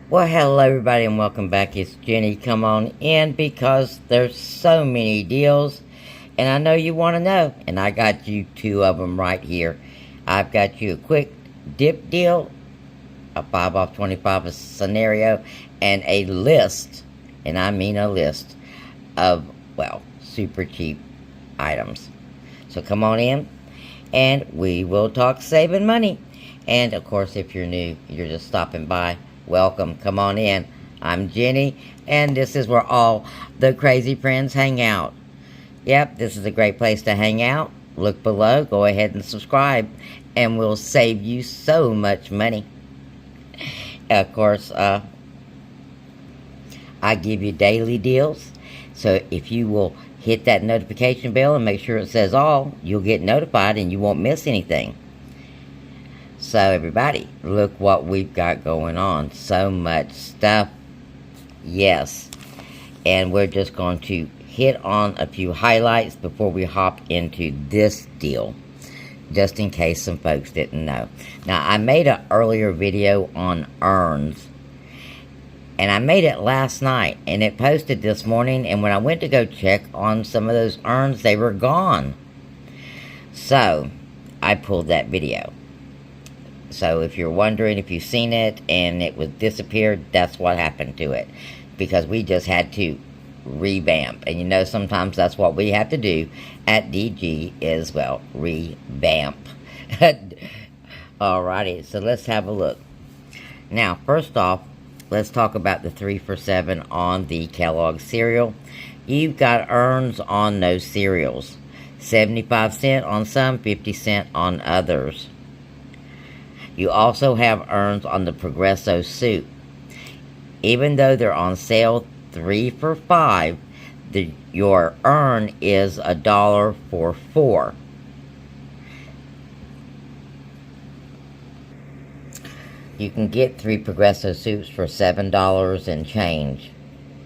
Well, hello everybody and welcome back. It's Jenny. Come on in because there's so many deals and I know you want to know, and I got you two of them right here. I've got you a quick dip deal, a 5 off 25 scenario, and a list, and I mean a list of, well, super cheap items. So come on in and we will talk saving money. And of course, if you're new, you're just stopping by, welcome, come on in. I'm Jenny, and this is where all the crazy friends hang out. Yep, this is a great place to hang out. Look below, go ahead and subscribe, and we'll save you so much money. Of course, I give you daily deals, so if you will hit that notification bell and make sure it says all, you'll get notified and you won't miss anything. So everybody, look what we've got going on. So much stuff. Yes. And we're just going to hit on a few highlights before we hop into this deal, just in case some folks didn't know. Now, I made an earlier video on urns, and I made it last night, and it posted this morning, and when I went to go check on some of those urns, they were gone. So, I pulled that video. So if you're wondering if you've seen it and it was disappeared, that's what happened to it. Because we just had to revamp. And you know, sometimes that's what we have to do at DG is, well, revamp. Alrighty, so let's have a look. Now, first off, let's talk about the 3 for $7 on the Kellogg cereal. You've got urns on those cereals. 75 cents on some, 50 cents on others. You also have urns on the Progresso soup. Even though they're on sale 3 for $5, your urn is $1 for 4. You can get 3 Progresso soups for $7 and change.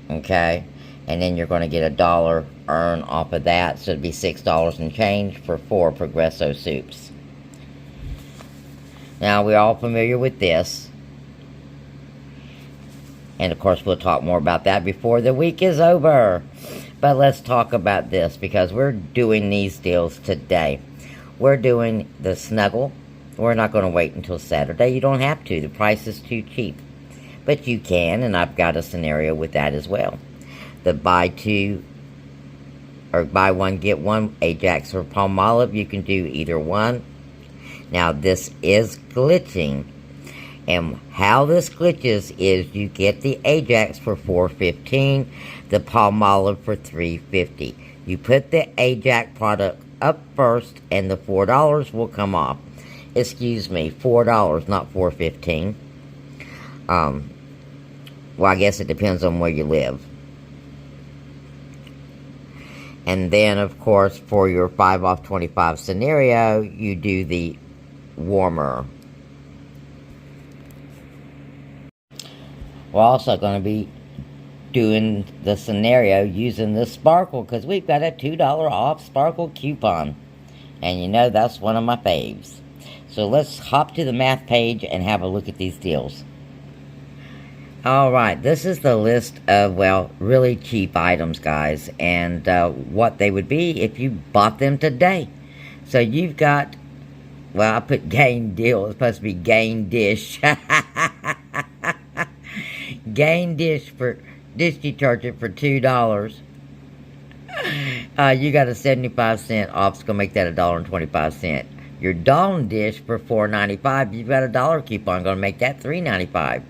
Okay? And then you're going to get $1 urn off of that. So it'd be $6 and change for 4 Progresso soups. Now, we're all familiar with this. And, of course, we'll talk more about that before the week is over. But let's talk about this, because we're doing these deals today. We're doing the Snuggle. We're not going to wait until Saturday. You don't have to. The price is too cheap. But you can, and I've got a scenario with that as well. The buy one, get one Ajax or Palmolive. You can do either one. Now, this is glitching, and how this glitches is you get the Ajax for $4.15, the Palmolive for $3.50. You put the Ajax product up first, and the $4 will come off. Excuse me, $4, not $4.15. Well, I guess it depends on where you live. And then, of course, for your 5 off 25 scenario, you do the warmer. We're also going to be doing the scenario using the Sparkle, because we've got a $2 off Sparkle coupon. And you know, that's one of my faves. So let's hop to the math page and have a look at these deals. Alright, this is the list of, well, really cheap items, guys. And what they would be if you bought them today. So you've got, well, I put Gain Deal. It's supposed to be Gain Dish. Gain Dish for dish detergent for $2. You got a 75-cent off. It's going to make that $1.25. Your Dawn Dish for $4.95. You've got a $1 coupon. Going to make that $3.95.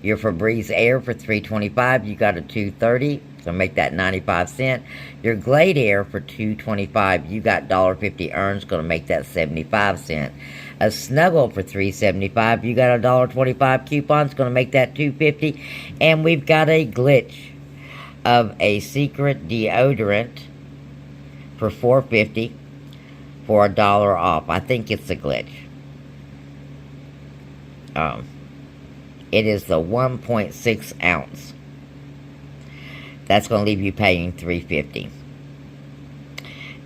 Your Febreze Air for $3.25. You got a $2.30. So make that 95 cents. Your Glade Air for $2.25. You got $1.50 earns. Going to make that 75 cents. A Snuggle for $3.75. You got a $1.25 coupon. It's going to make that $2.50. And we've got a glitch of a secret deodorant for $4.50 for $1 off. I think it's a glitch. It is the 1.6 ounce. That's going to leave you paying $3.50.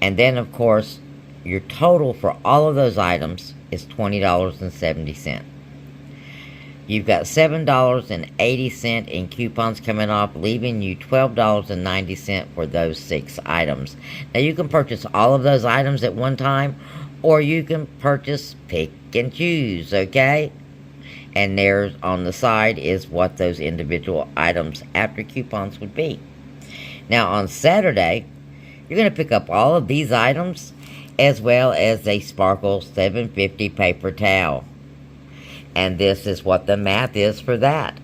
And then, of course, your total for all of those items is $20.70. You've got $7.80 in coupons coming off, leaving you $12.90 for those 6 items. Now you can purchase all of those items at one time, or you can purchase pick and choose, okay? And there's on the side is what those individual items after coupons would be. Now on Saturday, you're going to pick up all of these items as well as a Sparkle 750 paper towel. And this is what the math is for that.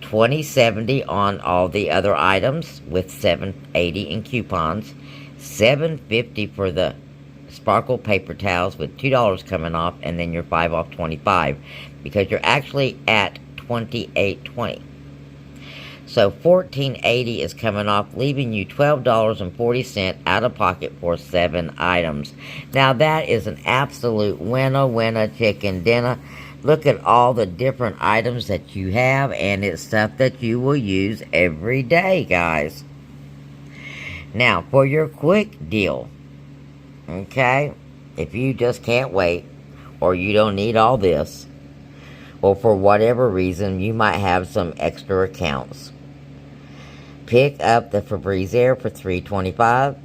$20.70 on all the other items with $7.80 in coupons. $7.50 for the Sparkle paper towels with $2 coming off, and then you're 5 off 25 because you're actually at $28.20. So $14.80 is coming off, leaving you $12.40 out of pocket for 7 items. Now that is an absolute winner chicken dinner. Look at all the different items that you have, and it's stuff that you will use every day, guys. Now, for your quick deal, okay, if you just can't wait, or you don't need all this, or for whatever reason, you might have some extra accounts. Pick up the Febreze Air for $3.25,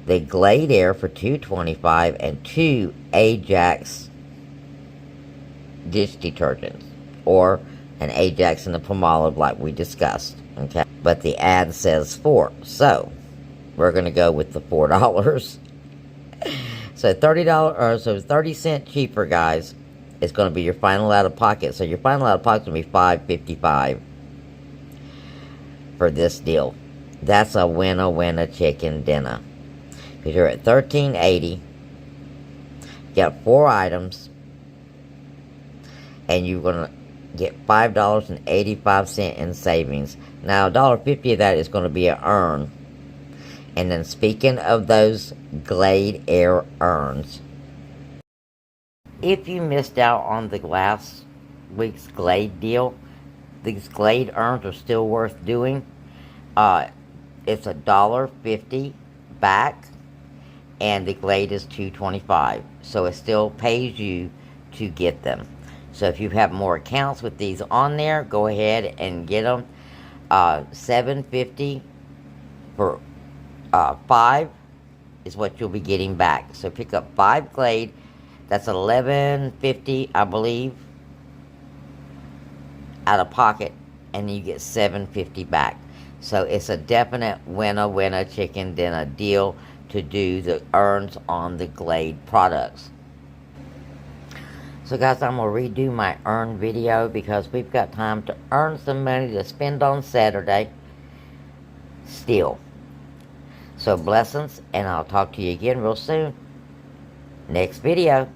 the Glade Air for $2.25, and 2 Ajax dish detergents, or an Ajax and a Palmolive like we discussed, okay? But the ad says 4, so we're going to go with the $4. So $30, or so 30 cents cheaper, guys. It's going to be your final out of pocket. So your final out of pocket is going to be $5.55 for this deal. That's a winner chicken dinner. Because you're at $13.80. You got 4 items. And you're going to get $5.85 in savings. Now, $1.50 of that is going to be an earn. And then speaking of those Glade Air earns, if you missed out on the last week's Glade deal, these Glade earns are still worth doing. It's $1.50 back, and the Glade is $2.25. So it still pays you to get them. So if you have more accounts with these on there, go ahead and get them. $7.50 for 5 is what you'll be getting back. So pick up 5 Glade. That's $11.50, I believe, out of pocket, and you get $7.50 back. So it's a definite winner chicken dinner deal to do the earns on the Glade products. So guys, I'm going to redo my earn video because we've got time to earn some money to spend on Saturday still. So blessings, and I'll talk to you again real soon. Next video.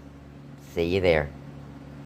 See you there.